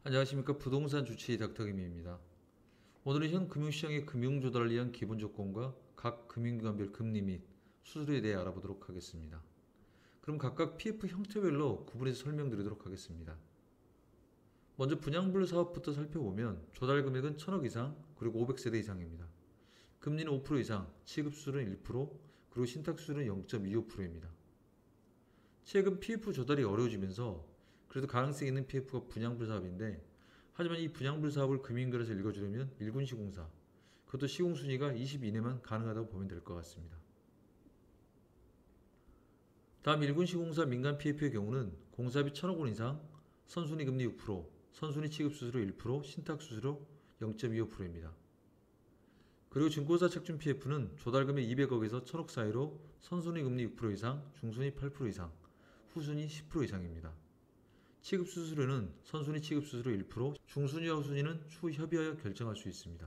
안녕하십니까. 부동산 주치의 닥터김입니다. 오늘은 현 금융시장의 금융조달을 위한 기본 조건과 각 금융기관별 금리 및 수수료에 대해 알아보도록 하겠습니다. 그럼 각각 PF 형태별로 구분해서 설명드리도록 하겠습니다. 먼저 분양불 사업부터 살펴보면 조달 금액은 1000억 이상 그리고 500세대 이상입니다. 금리는 5% 이상, 취급 수수료는 1%, 그리고 신탁 수수료는 0.25%입니다. 최근 PF 조달이 어려워지면서 그래도 가능성이 있는 PF가 분양불 사업인데, 하지만 이 분양불 사업을 금융결에서 읽어주려면 1군 시공사, 그것도 시공순위가 20 이내만 가능하다고 보면 될 것 같습니다. 다음 1군 시공사 민간 PF의 경우는 공사비 1000억 원 이상, 선순위 금리 6%, 선순위 취급 수수료 1%, 신탁 수수료 0.25%입니다. 그리고 증권사 책준 PF는 조달금액 200억에서 1000억 사이로 선순위 금리 6% 이상, 중순위 8% 이상, 후순위 10% 이상입니다. 취급 수수료는 선순위 취급 수수료 1%, 중순위와 후순위는 추후 협의하여 결정할 수 있습니다.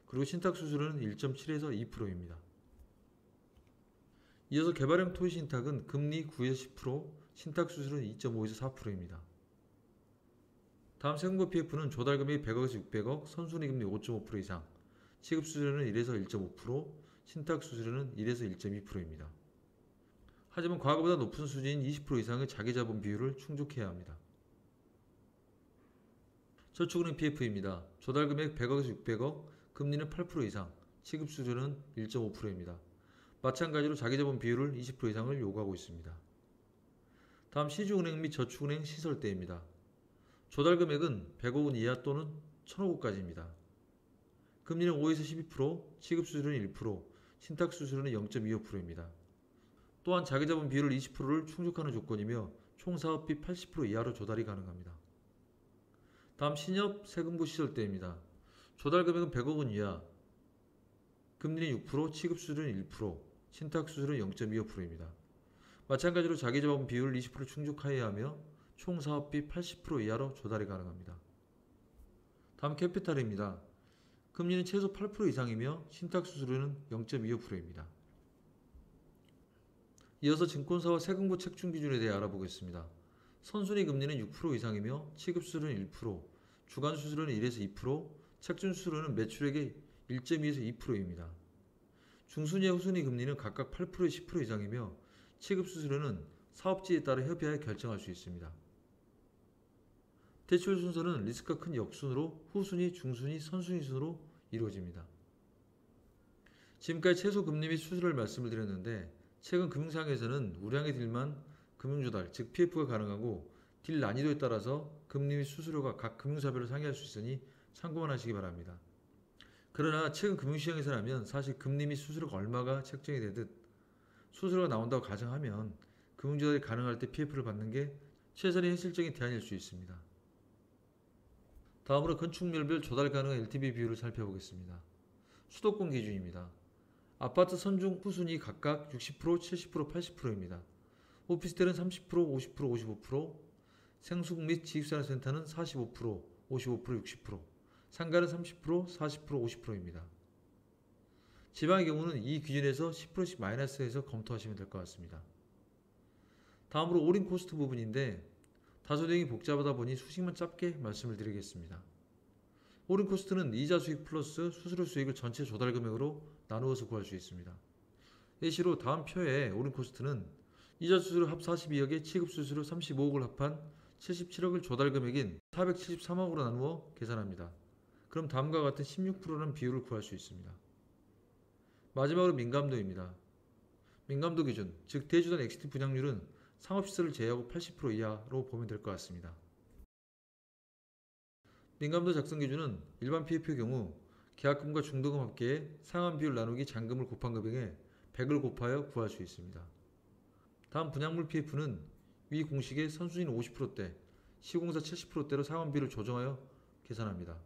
그리고 신탁 수수료는 1.7에서 2%입니다. 이어서 개발형 토지 신탁은 금리 9에서 10%, 신탁 수수료는 2.5에서 4%입니다. 다음 세금과 PF는 조달금액이 100억에서 600억, 선순위 금리 5.5% 이상, 취급 수수료는 1에서 1.5%, 신탁 수수료는 1에서 1.2%입니다. 하지만 과거보다 높은 수준인 20% 이상의 자기자본 비율을 충족해야 합니다. 저축은행 PF입니다. 조달금액 100억에서 600억, 금리는 8% 이상, 취급 수수료는 1.5%입니다. 마찬가지로 자기자본 비율을 20% 이상을 요구하고 있습니다. 다음 시중은행 및 저축은행 시설대입니다. 조달금액은 100억 원 이하 또는 1000억 원까지입니다. 금리는 5에서 12%, 취급 수수료는 1%, 신탁 수수료는 0.25%입니다. 또한 자기자본 비율을 20%를 충족하는 조건이며 총 사업비 80% 이하로 조달이 가능합니다. 다음 신협 세금부 시설대입니다. 조달금액은 100억 원 이하, 금리는 6%, 취급 수수료는 1%, 신탁 수수료는 0.25%입니다. 마찬가지로 자기자본 비율을 20% 충족하여야 하며 총 사업비 80% 이하로 조달이 가능합니다. 다음 캐피탈입니다. 금리는 최소 8% 이상이며 신탁 수수료는 0.25%입니다. 이어서 증권사와 세금부 책준 기준에 대해 알아보겠습니다. 선순위 금리는 6% 이상이며 취급 수수료는 1%, 주간 수수료는 1에서 2%, 책준 수수료는 매출액의 1.2에서 2%입니다. 중순위와 후순위 금리는 각각 8%에서 10% 이상이며 취급 수수료는 사업지에 따라 협의하여 결정할 수 있습니다. 대출 순서는 리스크가 큰 역순으로 후순위, 중순위, 선순위 순으로 이루어집니다. 지금까지 최소 금리 및 수수료를 말씀을 드렸는데, 최근 금융상에서는 우량의 딜만 금융조달, 즉 PF가 가능하고 딜 난이도에 따라서 금리 및 수수료가 각 금융사별로 상이할 수 있으니 참고만 하시기 바랍니다. 그러나 최근 금융시장에서라면 사실 금리 및 수수료가 얼마가 책정이 되듯 수수료가 나온다고 가정하면 금융조달이 가능할 때 PF를 받는 게 최선의 현실적인 대안일 수 있습니다. 다음으로 건축물별 조달 가능한 LTV 비율을 살펴보겠습니다. 수도권 기준입니다. 아파트 선중 후순위 각각 60%, 70%, 80%입니다. 오피스텔은 30%, 50%, 55%, 생수국 및 지식산업센터는 45%, 55%, 60%, 상가는 30%, 40%, 50%입니다. 지방의 경우는 이 기준에서 10%씩 마이너스해서 검토하시면 될 것 같습니다. 다음으로 올인 코스트 부분인데, 다소 내용이 복잡하다 보니 수식만 짧게 말씀을 드리겠습니다. 올인 코스트는 이자 수익 플러스 수수료 수익을 전체 조달 금액으로 나누어서 구할 수 있습니다. 예시로 다음 표에 올인 코스트는 이자 수수료 합 42억에 취급 수수료 35억을 합한 77억을 조달 금액인 473억으로 나누어 계산합니다. 그럼 다음과 같은 16%라는 비율을 구할 수 있습니다. 마지막으로 민감도입니다. 민감도 기준, 즉 대주단 엑시트 분양률은 상업시설을 제외하고 80% 이하로 보면 될 것 같습니다. 민감도 작성 기준은 일반 PF의 경우 계약금과 중도금 합계에 상환 비율 나누기 잔금을 곱한 금액에 100을 곱하여 구할 수 있습니다. 다음 분양물 PF는 위 공식의 선순위는 50%대, 시공사 70%대로 상환 비율을 조정하여 계산합니다.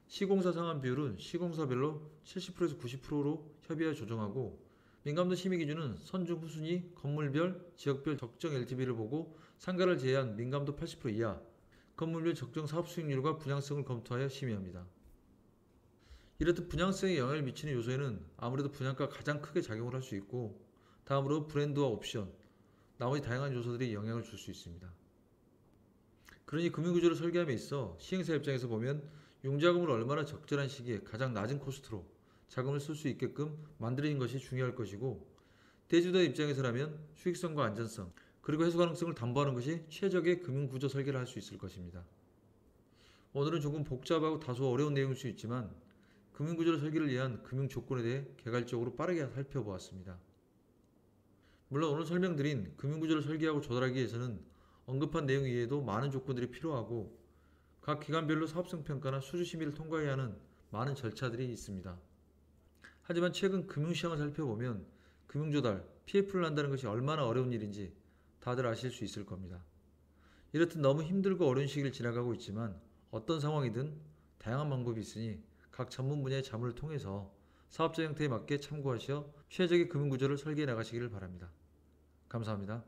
시공사 상환 비율은 시공사별로 70%에서 90%로 협의하여 조정하고, 민감도 심의 기준은 선중 후순위, 건물별, 지역별 적정 LTV를 보고 상가를 제외한 민감도 80% 이하, 건물별 적정 사업 수익률과 분양성을 검토하여 심의합니다. 이렇듯 분양성에 영향을 미치는 요소에는 아무래도 분양가가 가장 크게 작용을 할 수 있고, 다음으로 브랜드와 옵션, 나머지 다양한 요소들이 영향을 줄 수 있습니다. 그러니 금융구조를 설계함에 있어 시행사 입장에서 보면 융자금을 얼마나 적절한 시기에 가장 낮은 코스트로 자금을 쓸 수 있게끔 만드는 것이 중요할 것이고, 대주주들 입장에서라면 수익성과 안전성 그리고 해소 가능성을 담보하는 것이 최적의 금융구조 설계를 할 수 있을 것입니다. 오늘은 조금 복잡하고 다소 어려운 내용일 수 있지만 금융구조 설계를 위한 금융 조건에 대해 개괄적으로 빠르게 살펴보았습니다. 물론 오늘 설명드린 금융구조를 설계하고 조달하기 위해서는 언급한 내용 이외에도 많은 조건들이 필요하고 각 기관별로 사업성 평가나 수주 심의를 통과해야 하는 많은 절차들이 있습니다. 하지만 최근 금융시장을 살펴보면 금융조달, PF를 한다는 것이 얼마나 어려운 일인지 다들 아실 수 있을 겁니다. 이렇듯 너무 힘들고 어려운 시기를 지나가고 있지만 어떤 상황이든 다양한 방법이 있으니 각 전문 분야의 자문을 통해서 사업자 형태에 맞게 참고하시어 최적의 금융구조를 설계해 나가시기를 바랍니다. 감사합니다.